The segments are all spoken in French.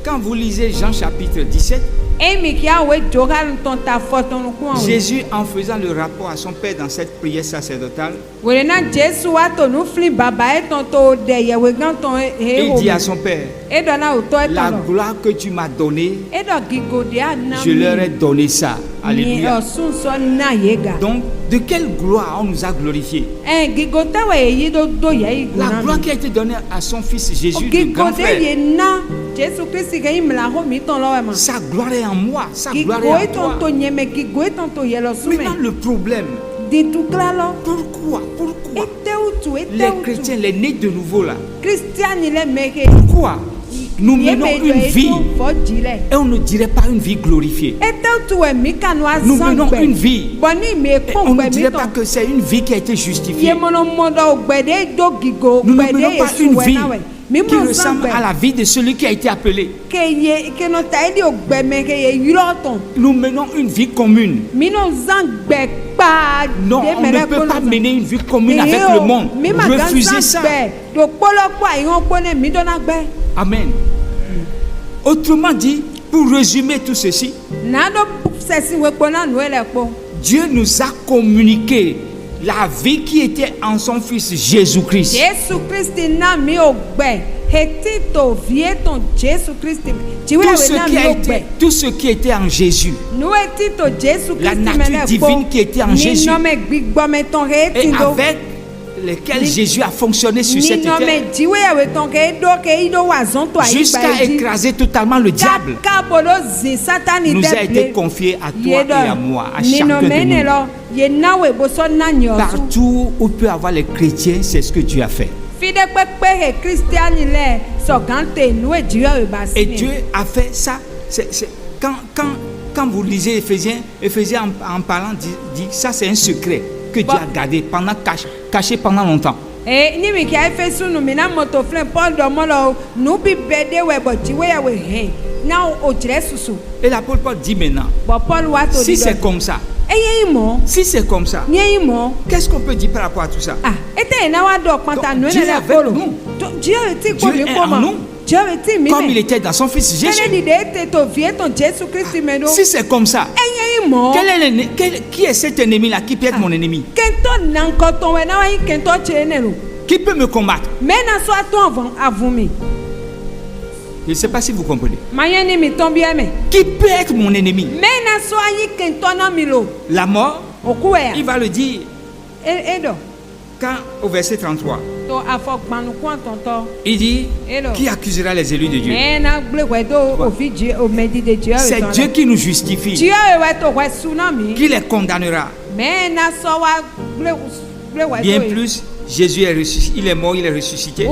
Quand vous lisez Jean chapitre 17, Jésus, en faisant le rapport à son Père dans cette prière sacerdotale, il dit à son Père, la gloire que tu m'as donnée, je leur ai donné ça. Alléluia. Donc, de quelle gloire on nous a glorifié? La gloire qui a été donnée à son fils Jésus, le grand frère. Sa gloire est en moi, sa gloire est en toi. Maintenant le problème, pourquoi les chrétiens, les nés de nouveau là, pourquoi nous menons une vie et on ne dirait pas une vie glorifiée? Nous menons une vie et on ne dirait pas que c'est une vie qui a été justifiée. Nous ne menons pas une vie qui ressemble à la vie de celui qui a été appelé. Nous menons une vie commune. Non, on ne peut pas mener une vie commune avec le monde. Refusez ça. Amen. Autrement dit, pour résumer tout ceci, Dieu nous a communiqué la vie qui était en son fils Jésus-Christ. Tout ce qui était en Jésus, la nature divine qui était en Jésus, et avec lesquels Jésus a fonctionné sur cette terre, jusqu'à écraser totalement le diable, nous a été confié à toi et à moi, à chacun de nous. Partout où peut avoir les chrétiens, c'est ce que Dieu a fait. Et Dieu a fait ça. Quand vous lisez Éphésiens en parlant, dit ça, c'est un secret que Dieu a gardé caché pendant longtemps. Et l'apôtre Paul dit maintenant, si c'est comme ça, qu'est-ce qu'on peut dire par rapport à tout ça? Donc, Dieu est avec nous. Dieu est en nous. Comme il était dans son fils Jésus. Si c'est comme ça, qui est cet ennemi-là qui peut être mon ennemi? Qui peut me combattre? Je ne sais pas si vous comprenez. Qui peut être mon ennemi? La mort, il va le dire quand au verset 33. Il dit, qui accusera les élus de Dieu? C'est Dieu qui nous justifie. Qui les condamnera? Bien plus, Jésus est ressuscité. Il est mort, il est ressuscité.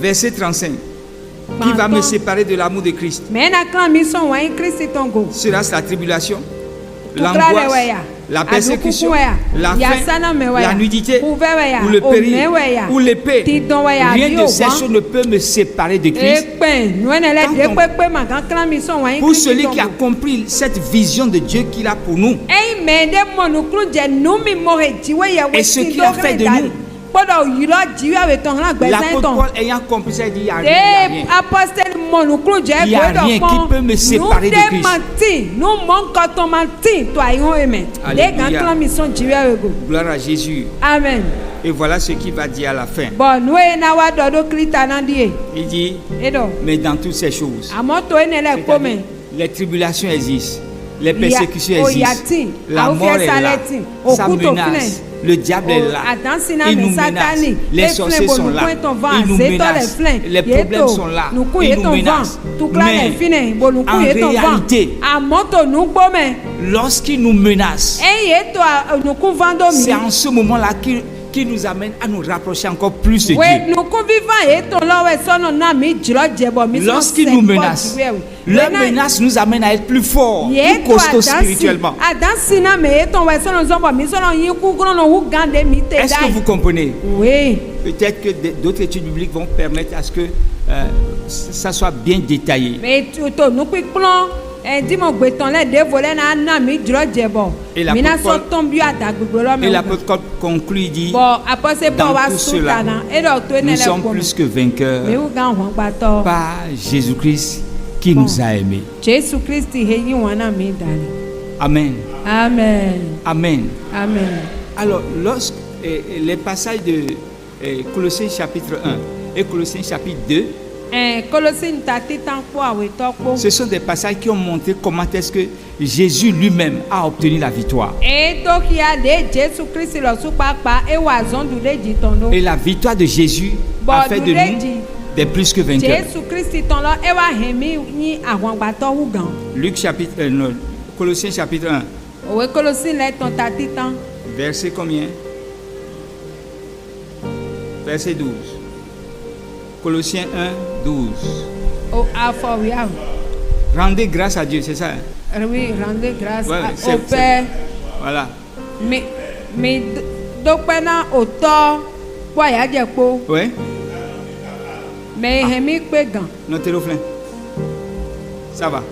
Verset 35. Qui va me séparer de l'amour de Christ? Sera-ce la tribulation, l'angoisse, la persécution, la faim, la nudité, ou le péril, ou l'épée? Rien de ces choses ne peut me séparer de Christ. Pour celui qui a compris cette vision de Dieu qu'il a pour nous, et ce qu'il a fait de nous, l'apôtre Paul ayant compris ça, il dit, il n'y a rien qui peut me séparer de Christ. Alléluia. Gloire à Jésus. Amen. Et voilà ce qu'il va dire à la fin. Il dit, mais dans toutes ces choses, les tribulations existent, les persécutions existent, la mort est là, ça menace. Le diable est là, il nous menace. Les sorciers sont là, ils nous menacent. Les problèmes sont là, ils nous menacent. Mais en réalité, lorsqu'ils nous menacent, c'est en ce moment-là qui nous amène à nous rapprocher encore plus de Dieu. Lorsqu'ils nous menacent, leur menace nous amène à être plus forts, plus costauds spirituellement. Est-ce que vous comprenez? Oui. Peut-être que d'autres études bibliques vont permettre à ce que ça soit bien détaillé. Et l'apôtre Paul conclut, dit, dans tout cela, nous sommes plus que vainqueurs par Jésus-Christ qui nous a aimés. Amen. Amen. Amen. Amen. Alors, lorsque les passages de Colossiens chapitre 1 et Colossiens chapitre 2, ce sont des passages qui ont montré comment est-ce que Jésus lui-même a obtenu la victoire. Et la victoire de Jésus a fait de nous des plus que vainqueurs. Luc chapitre Colossiens chapitre 1. Verset combien? Verset 12. Colossiens 1, 12. Rendez grâce à Dieu, c'est ça? Oui, rendez grâce au Père. Voilà. Mais donc maintenant auteur quoi y a des po. Oui. Mais Rémi Pégan. Notez le flingue. Ça va.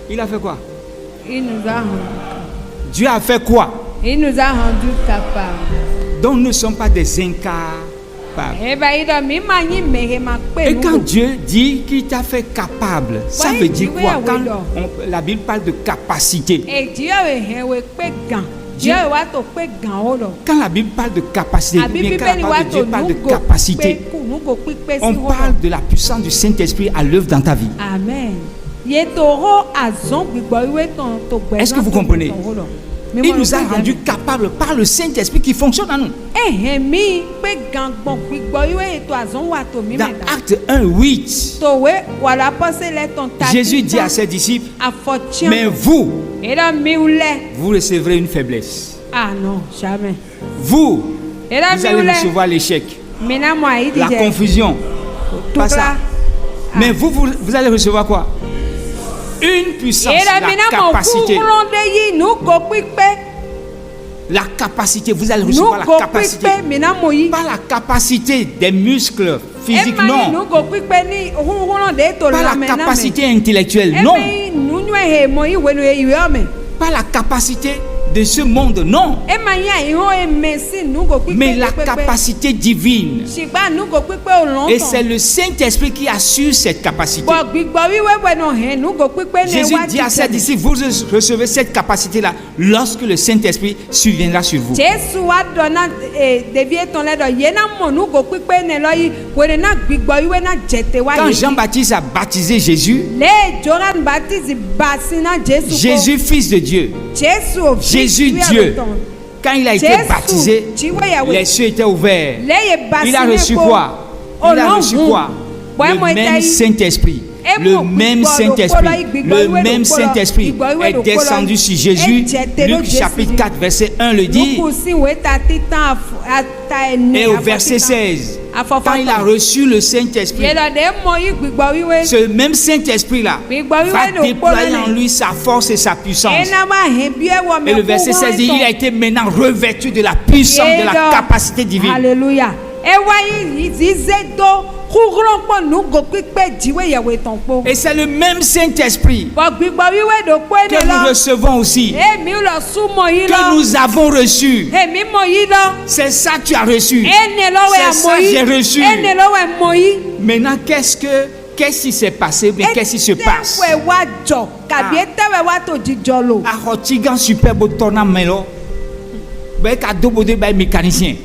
Il a fait quoi? Il nous a rendu. Dieu a fait quoi? Il nous a rendu capables. Donc nous ne sommes pas des incapables. Et quand Dieu dit qu'il t'a fait capable, ça veut dire quoi? Quand la Bible parle de capacité. Quand la Bible parle de capacité, quand la parole de Dieu parle de capacité, on parle de la puissance du Saint-Esprit à l'œuvre dans ta vie. Amen. Est-ce que vous comprenez? Il nous a rendus capables par le Saint-Esprit qui fonctionne en nous. Dans Acte 1, 8, Jésus dit à ses disciples, mais vous recevrez une faiblesse. Ah non, jamais. Vous allez recevoir l'échec, la confusion, pas ça. Mais vous allez recevoir quoi? Une puissance, la capacité. La capacité, vous allez recevoir la capacité. Pas la capacité des muscles physiques, non. Pas la capacité intellectuelle, non. Pas la capacité de ce monde, non. Mais la capacité divine. Et c'est le Saint-Esprit qui assure cette capacité. Jésus dit à ses disciples, vous recevez cette capacité-là lorsque le Saint-Esprit surviendra sur vous. Quand Jean-Baptiste a baptisé Jésus, Jésus, fils de Dieu, Jésus Dieu, quand il a été baptisé, les cieux étaient ouverts. Il a reçu quoi? Il a reçu quoi? Le même Saint-Esprit. Le même Saint-Esprit. Le même Saint-Esprit est descendu sur Jésus. Luc chapitre 4 verset 1 le dit. Et au verset 16, quand il a reçu le Saint-Esprit, ce même Saint-Esprit-là va déployer en lui sa force et sa puissance. Et le verset 16 dit, il a été maintenant revêtu de la puissance, de la capacité divine. Alléluia. Et c'est le même Saint-Esprit que nous recevons aussi, que nous avons reçu. C'est ça que tu as reçu. C'est ça que j'ai reçu. Maintenant, qu'est-ce qui s'est passé? Mais qu'est-ce qui se passe? Mécanicien.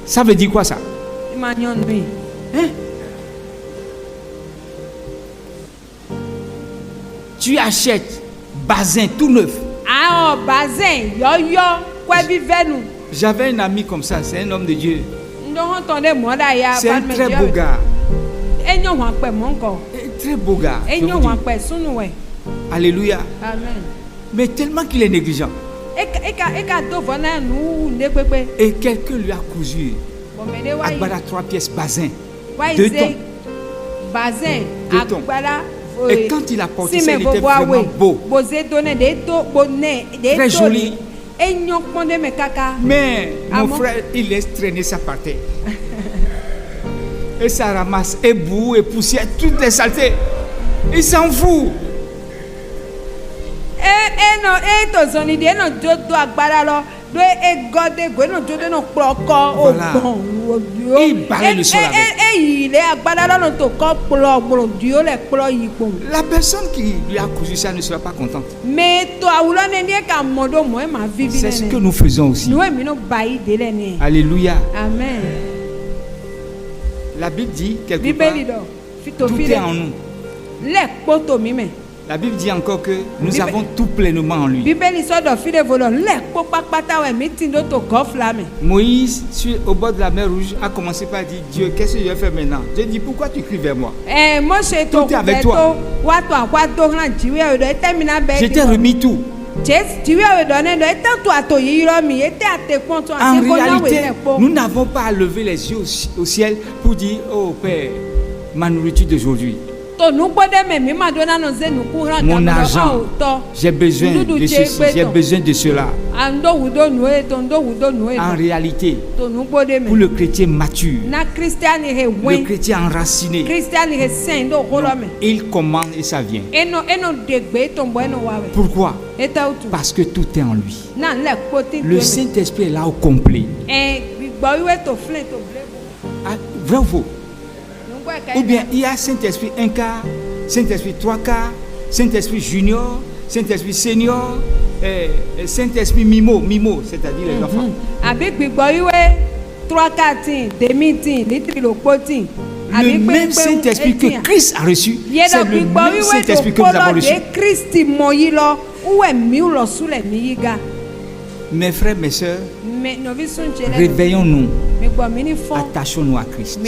Ça veut dire quoi ça? Hein? Tu achètes bazin tout neuf. Ah, bazin, J'avais un ami comme ça, c'est un homme de Dieu. C'est un très beau gars. Un très beau gars. Alléluia. Amen. Mais tellement qu'il est négligent. Et quelqu'un lui a cousu Agbada 3 pièces bazin. 2 tons. 2 tons. Et quand il a porté ça, il était vraiment beau. Très joli. Mais mon frère, il laisse traîner ça par terre. Et ça ramasse et boue et poussière, toutes les saletés. Il s'en fout. Voilà. Il balaye le sol avec. La personne qui lui a cousu ça ne sera pas contente. C'est ce que nous faisons aussi. Alléluia. Amen. La Bible dit quelque part, tout est en nous. La Bible dit encore que nous avons tout pleinement en lui. Moïse, au bord de la mer Rouge, a commencé par dire: Dieu, qu'est-ce que je vais faire maintenant? Dieu dit: pourquoi tu cries vers moi? Tout est avec toi. Je t'ai remis tout. En réalité, nous n'avons pas à lever les yeux au ciel pour dire: oh Père, ma nourriture d'aujourd'hui, mon argent, j'ai besoin de ceci, j'ai besoin de cela. En réalité, pour le chrétien mature, le chrétien enraciné, il commande et ça vient. Pourquoi? Parce que tout est en lui. Le Saint-Esprit est là au complet. Vrai ou faux? Ou bien il y a Saint-Esprit 1 quart, Saint-Esprit 3 quarts, Saint-Esprit junior, Saint-Esprit senior, Saint-Esprit mimo, c'est-à-dire les enfants. Le même Saint-Esprit que Christ a reçu, c'est le même Saint-Esprit que nous avons reçu. Mes frères, mes sœurs, réveillons-nous, attachons-nous à Christ.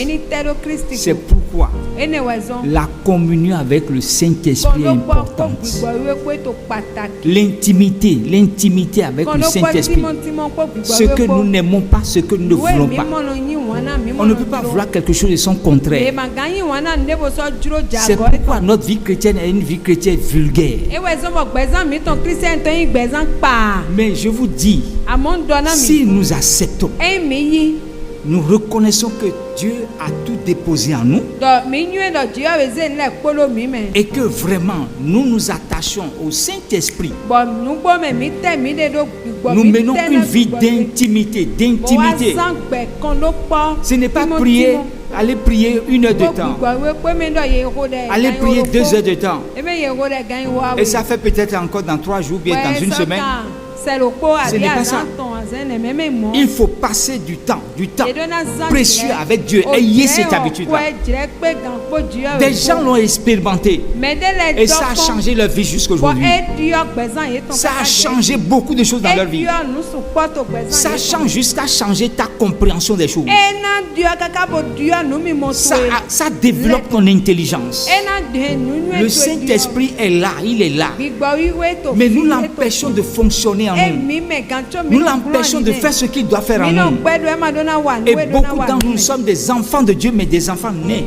C'est pourquoi la communion avec le Saint-Esprit est importante. L'intimité avec le Saint-Esprit. Ce que nous n'aimons pas, ce que nous ne voulons pas. On ne peut pas vouloir quelque chose de son contraire. C'est pourquoi notre vie chrétienne est une vie chrétienne vulgaire. Mais je vous dis, si nous acceptons, nous reconnaissons que Dieu a tout déposé en nous et que vraiment nous nous attachons au Saint-Esprit. Nous menons une vie d'intimité. Ce n'est pas prier, aller prier 1 heure de temps, aller prier 2 heures de temps, et ça fait peut-être encore dans 3 jours, bien dans une semaine. Ce n'est pas ça. Il faut passer du temps précieux avec Dieu. Ayez cette habitude-là. Des gens l'ont expérimenté et ça a changé leur vie jusqu'à aujourd'hui. Ça a changé beaucoup de choses dans leur vie. Ça change jusqu'à changer ta compréhension des choses. Ça développe ton intelligence. Le Saint-Esprit est là, il est là. Mais nous l'empêchons de fonctionner en nous. Nous l'empêchons de faire ce qu'il doit faire en nous. Et beaucoup d'entre nous sommes des enfants de Dieu, mais des enfants nés.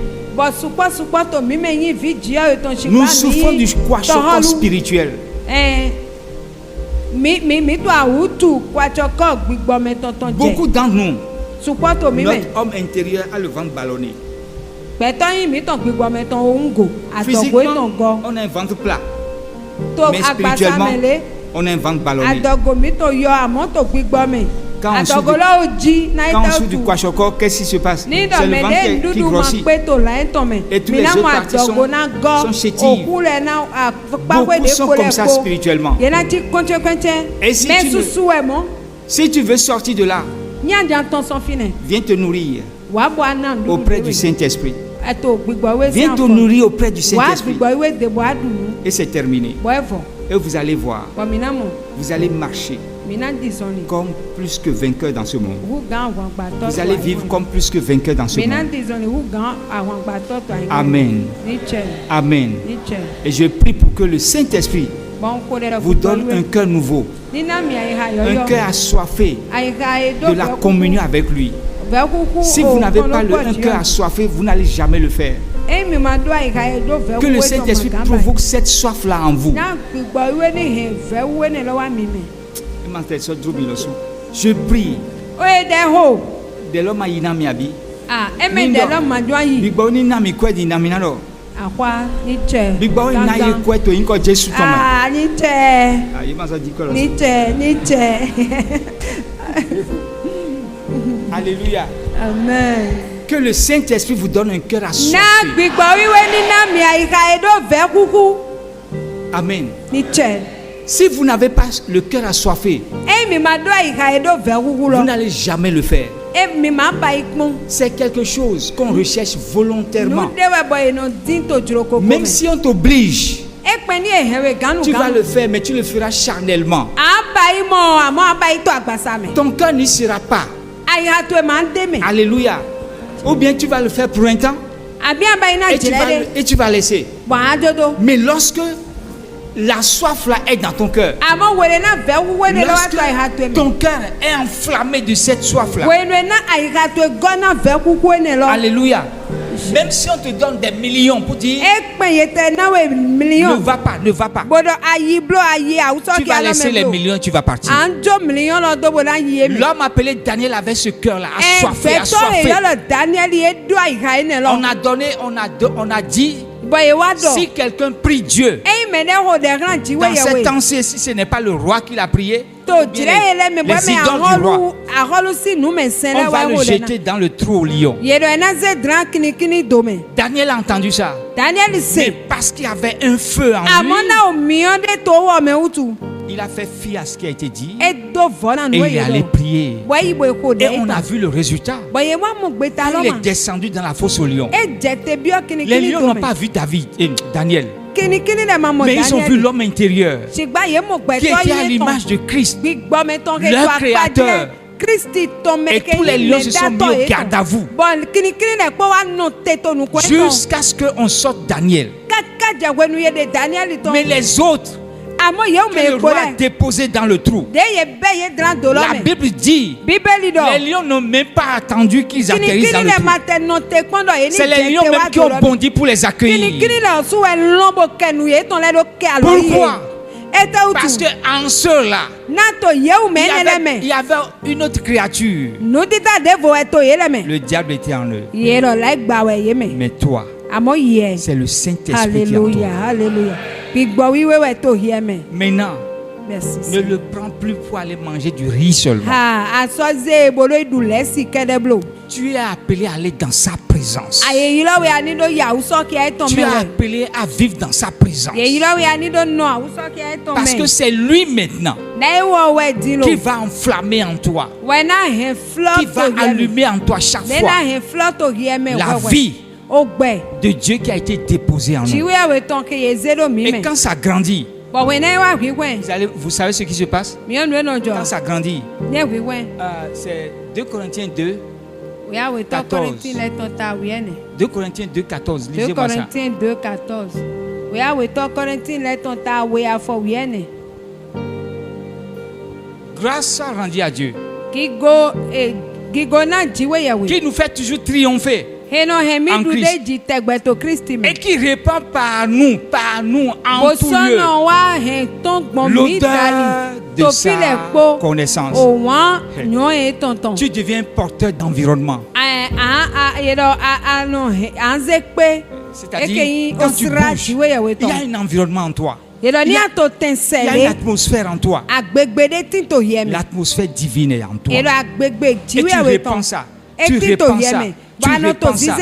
Nous souffrons du kwashiorkor spirituel. Beaucoup d'entre nous, notre homme intérieur a le ventre ballonné. Physiquement, on a un ventre plat. Mais spirituellement, on a un ventre ballonné. Quand on souffre du kwashiorkor, qu'est-ce qui se passe? C'est le ventre qui grossit. Et tous les autres parties sont chétives. Beaucoup sont comme ça spirituellement. Et si tu veux sortir de là, viens te nourrir auprès du Saint-Esprit. Viens te nourrir auprès du Saint-Esprit. Et c'est terminé. Et vous allez voir, vous allez marcher comme plus que vainqueur dans ce monde. Vous allez vivre comme plus que vainqueur dans ce monde. Amen. Amen. Et je prie pour que le Saint-Esprit vous donne un cœur nouveau, un cœur assoiffé de la communion avec lui. Si vous n'avez pas un cœur assoiffé, vous n'allez jamais le faire. Que le Saint-Esprit provoque cette soif-là en vous. Je prie. De l'homme à Inamiabi. Akwa ni che. Big boy na ye kweto inko Jésus toma. Ah ni che. Ah, il m'a dit quoi là? Ni che. Alléluia. Amen. Que le Saint-Esprit vous donne un cœur assoiffé. Na big boy we ni na mi aika edo ve kuku. Amen. Ni che. Si vous n'avez pas le cœur assoiffé, vous n'allez jamais le faire. C'est quelque chose qu'on recherche volontairement. Même si on t'oblige, tu vas le faire, mais tu le feras charnellement. Ton cœur n'y sera pas. Alléluia. Ou bien tu vas le faire pour un temps et tu vas laisser. Mais lorsque la soif là est dans ton cœur, lorsque ton cœur est enflammé de cette soif là, alléluia. Même si on te donne des millions pour dire ne va pas, ne va pas, tu vas laisser les millions, tu vas partir. L'homme appelé Daniel avait ce cœur là, assoiffé, assoiffé. On a donné, on a dit, si quelqu'un prie Dieu dans cet temps-ci, si ce n'est pas le roi qui l'a prié, les idoles du roi, on va le jeter dans le trou au lion. Daniel a entendu ça. Mais parce qu'il y avait un feu en lui, il a fait fi à ce qui a été dit et il est allé prier. Et on a vu le résultat. Il est descendu dans la fosse au lion. Les lions n'ont pas vu Daniel. Mais ils ont vu l'homme intérieur qui était à l'image de Christ, leur créateur. Et tous les lions se sont mis au garde à vous jusqu'à ce qu'on sorte Daniel. Mais les autres que le roi a déposé dans le trou, la Bible dit, les lions n'ont même pas attendu qu'ils atterrissent dans le trou. C'est les lions même qui ont bondi pour les accueillir. Pourquoi? Parce qu'en ceux-là, il y avait une autre créature. Le diable était en eux. Mais toi, c'est le Saint-Esprit qui est en toi. Maintenant, ne le prends plus pour aller manger du riz seulement. Tu es appelé à aller dans sa présence. Tu es appelé à vivre dans sa présence. Parce que c'est lui maintenant qui va enflammer en toi, qui va allumer en toi chaque fois la vie de Dieu qui a été déposée en nous. Et quand ça grandit, vous savez ce qui se passe? Quand ça grandit, c'est 2 Corinthiens 2, 14. 2 Corinthiens 2, 14. Lisez-moi ça. 2 Corinthiens 2, 14. Grâce rendue à Dieu, qui nous fait toujours triompher en Christ, et qui répand par nous en tout lieu l'odeur de sa connaissance. Tu deviens porteur d'environnement. C'est-à-dire, quand tu bouges, il y a un environnement en toi. Il y a une atmosphère en toi. L'atmosphère divine est en toi. Et tu répands ça. Tu répands ça. Tu répands ça.